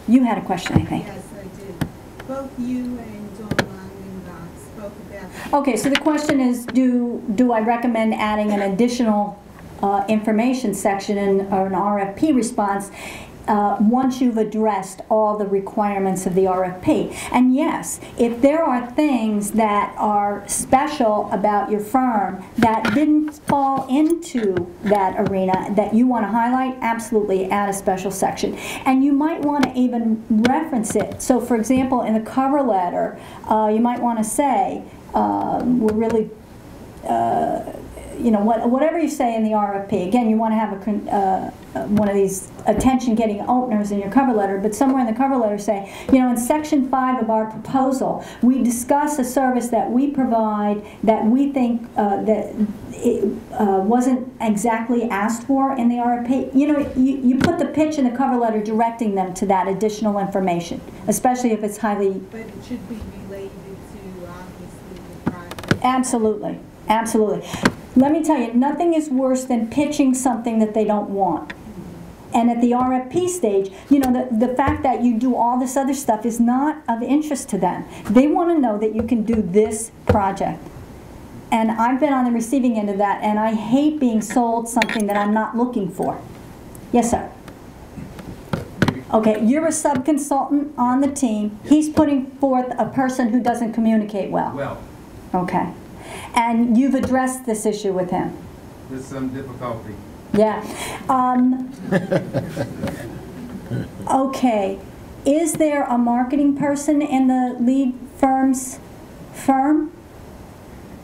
You had a question, I think. Yes, I did. Both you and Dawn Langenbach spoke about... Okay, so the question is, do I recommend adding an additional information section or an RFP response once you've addressed all the requirements of the RFP? And yes, if there are things that are special about your firm that didn't fall into that arena that you want to highlight, absolutely add a special section. And you might want to even reference it. So for example, in the cover letter, you might want to say, we're really, you know, whatever you say in the RFP. Again, you want to have one of these attention-getting openers in your cover letter, but somewhere in the cover letter say, you know, in Section 5 of our proposal, we discuss a service that we provide that we think that it wasn't exactly asked for in the RFP. You know, you put the pitch in the cover letter directing them to that additional information, especially if it's highly... But it should be related to, obviously, the project. Absolutely. Absolutely. Let me tell you, nothing is worse than pitching something that they don't want. And at the RFP stage, you know, the fact that you do all this other stuff is not of interest to them. They want to know that you can do this project. And I've been on the receiving end of that, and I hate being sold something that I'm not looking for. Yes, sir. Okay, you're a sub-consultant on the team. He's putting forth a person who doesn't communicate well. Okay. And you've addressed this issue with him? With some difficulty. Yeah. Okay. Is there a marketing person in the lead firm's firm?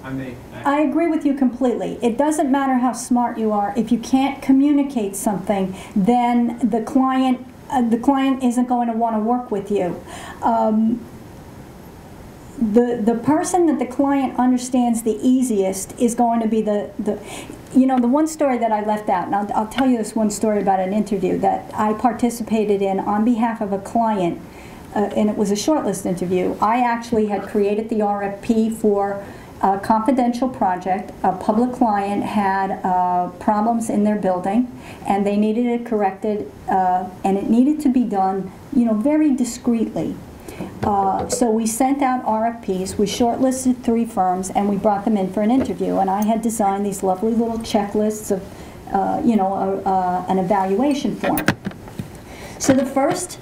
I agree with you completely. It doesn't matter how smart you are. If you can't communicate something, then the client isn't going to want to work with you. The person that the client understands the easiest is going to be you know, the one story that I left out, and I'll tell you this one story about an interview that I participated in on behalf of a client, and it was a shortlist interview. I actually had created the RFP for a confidential project. A public client had problems in their building, and they needed it corrected, and it needed to be done, you know, very discreetly. So we sent out RFPs, we shortlisted 3 firms, and we brought them in for an interview. And I had designed these lovely little checklists of, you know, an evaluation form. So the first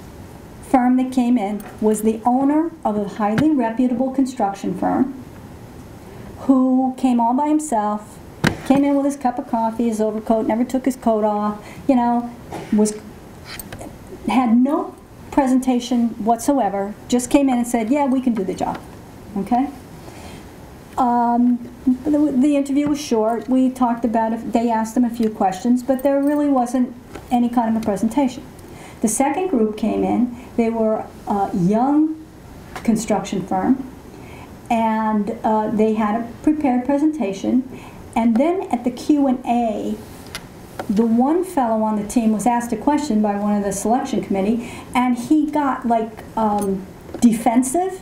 firm that came in was the owner of a highly reputable construction firm who came all by himself, came in with his cup of coffee, his overcoat, never took his coat off, you know, had no presentation whatsoever, just came in and said, yeah, we can do the job. Okay? The interview was short. We talked about it. They asked him a few questions, but there really wasn't any kind of a presentation. The second group came in. They were a young construction firm, and they had a prepared presentation. And then at the Q&A, the one fellow on the team was asked a question by one of the selection committee, and he got like defensive,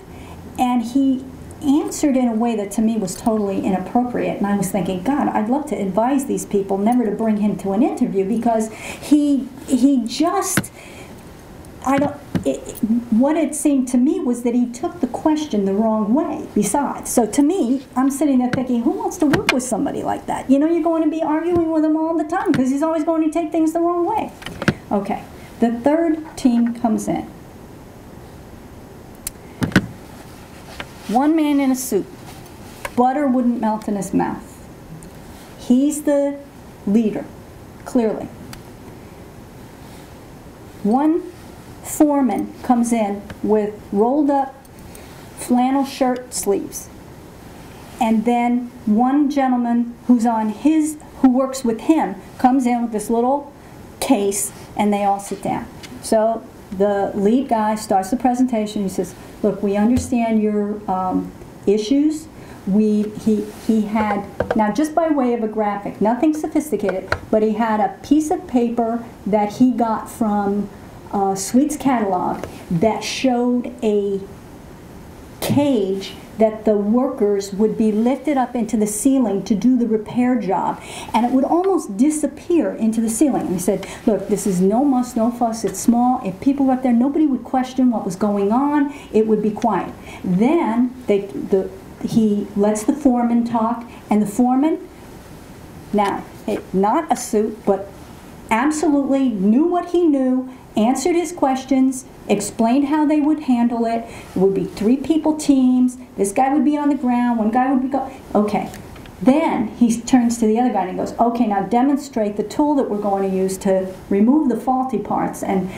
and he answered in a way that to me was totally inappropriate. And I was thinking, God, I'd love to advise these people never to bring him to an interview, because he just, what it seemed to me was that he took the question the wrong way besides. So to me, I'm sitting there thinking, who wants to work with somebody like that? You know, you're going to be arguing with him all the time because he's always going to take things the wrong way. Okay, the third team comes in. One man in a suit. Butter wouldn't melt in his mouth. He's the leader, clearly. One foreman comes in with rolled up flannel shirt sleeves, and then one gentleman who works with him comes in with this little case, and they all sit down. So the lead guy starts the presentation. He says, look, we understand your issues. He had, now just by way of a graphic, nothing sophisticated, but he had a piece of paper that he got from Sweet's catalog that showed a cage that the workers would be lifted up into the ceiling to do the repair job, and it would almost disappear into the ceiling. And he said, look, this is no muss, no fuss, it's small. If people were up there, nobody would question what was going on. It would be quiet. Then he lets the foreman talk, and the foreman, now, not a suit, but absolutely knew what he knew, answered his questions, explained how they would handle it. It would be 3-people teams. This guy would be on the ground. One guy would be okay. Then he turns to the other guy and he goes, okay, now demonstrate the tool that we're going to use to remove the faulty parts. And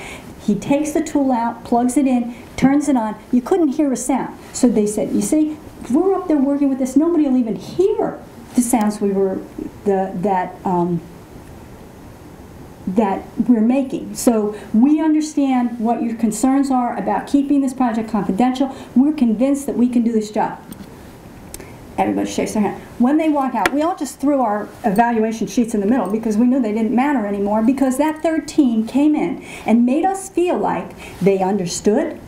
he takes the tool out, plugs it in, turns it on. You couldn't hear a sound. So they said, you see, if we're up there working with this, nobody will even hear the sounds we were, that we're making. So we understand what your concerns are about keeping this project confidential. We're convinced that we can do this job. Everybody shakes their hand. When they walk out, we all just threw our evaluation sheets in the middle because we knew they didn't matter anymore, because that third team came in and made us feel like they understood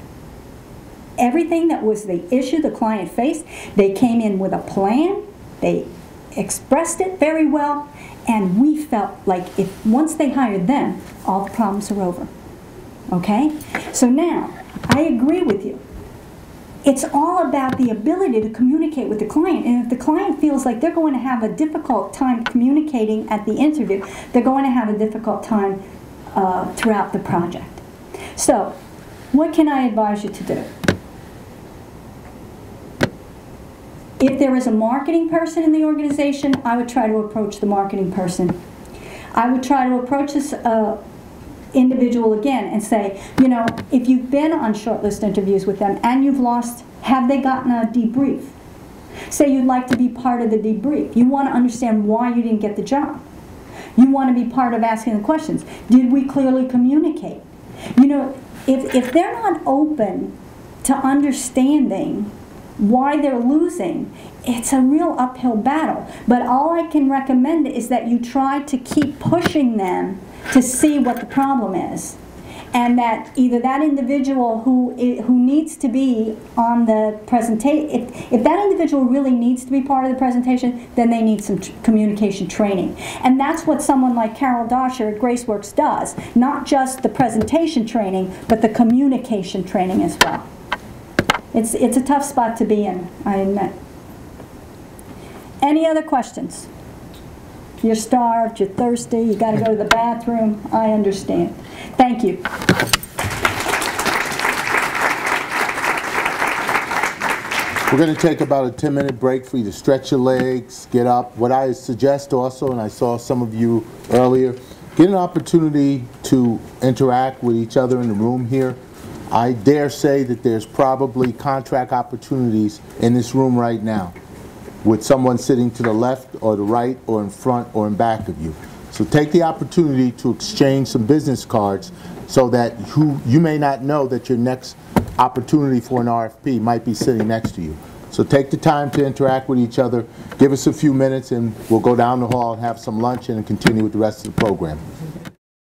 everything that was the issue the client faced. They came in with a plan. They expressed it very well. And we felt like if once they hired them, all the problems are over. Okay? So now, I agree with you. It's all about the ability to communicate with the client. And if the client feels like they're going to have a difficult time communicating at the interview, they're going to have a difficult time throughout the project. So, what can I advise you to do? If there is a marketing person in the organization, I would try to approach the marketing person. I would try to approach this individual again and say, you know, if you've been on shortlist interviews with them and you've lost, have they gotten a debrief? Say you'd like to be part of the debrief. You want to understand why you didn't get the job. You want to be part of asking the questions. Did we clearly communicate? You know, if they're not open to understanding why they're losing, it's a real uphill battle. But all I can recommend is that you try to keep pushing them to see what the problem is. And that either that individual who needs to be on the presentation, if that individual really needs to be part of the presentation, then they need some communication training. And that's what someone like Carol Dosher at GraceWorks does. Not just the presentation training, but the communication training as well. It's a tough spot to be in, I admit. Any other questions? You're starved, you're thirsty, you got to go to the bathroom. I understand. Thank you. We're going to take about a 10-minute break for you to stretch your legs, get up. What I suggest also, and I saw some of you earlier, get an opportunity to interact with each other in the room here. I dare say that there's probably contract opportunities in this room right now with someone sitting to the left or the right or in front or in back of you. So take the opportunity to exchange some business cards so that you may not know that your next opportunity for an RFP might be sitting next to you. So take the time to interact with each other. Give us a few minutes and we'll go down the hall and have some lunch and continue with the rest of the program.